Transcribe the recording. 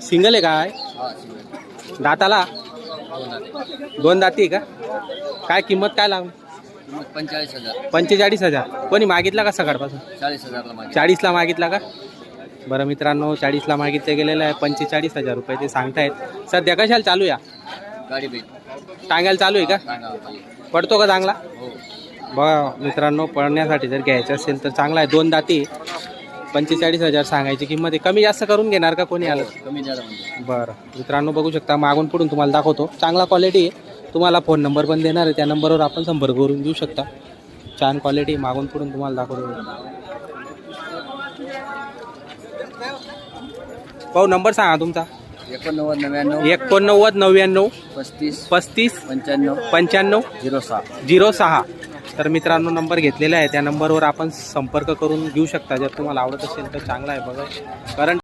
Single आहे काय? दाताला दोन दाती आहे का? काय किंमत काय लावली? 45,000. 45,000. कोणी मागितला का सकाळपासून? 40,000ला मागे. 40ला मागितला का? बरं मित्रांनो, 40ला मागितले गेलेलं आहे. 45,000 रुपये ते सांगतायत. सध्या कशाला चालू या? गाडी भेट टांगायला चालू आहे का? पडतो का चांगला? हो. बघा मित्रांनो, पळण्यासाठी जर घ्यायचं असेल तर चांगला आहे. दोन दाती 45,000 सांगायची किंमत आहे. कमी जास्त करून घेणार का कोणी आलं? कमी द्यायला म्हणजे. बरं मित्रांनो, बघू शकता मागून पुढून तुम्हाला दाखवतो. चांगला क्वालिटी आहे. तुम्हाला फोन नंबर पण देणार आहे, त्या नंबरवर आपण संपर्क करून घेऊ शकता. छान क्वालिटी मागून पुढून तुम्हाला दाखवतो. भाऊ नंबर सांगा तुमचा. 89,99 89,99 35 35 95 95 06. 06. तर मित्रांनो, नंबर घेतलेला आहे, त्या नंबरवर आपण संपर्क करून घेऊ शकता. जर तुम्हाला आवडत असेल तर चांगला आहे बघा. कारण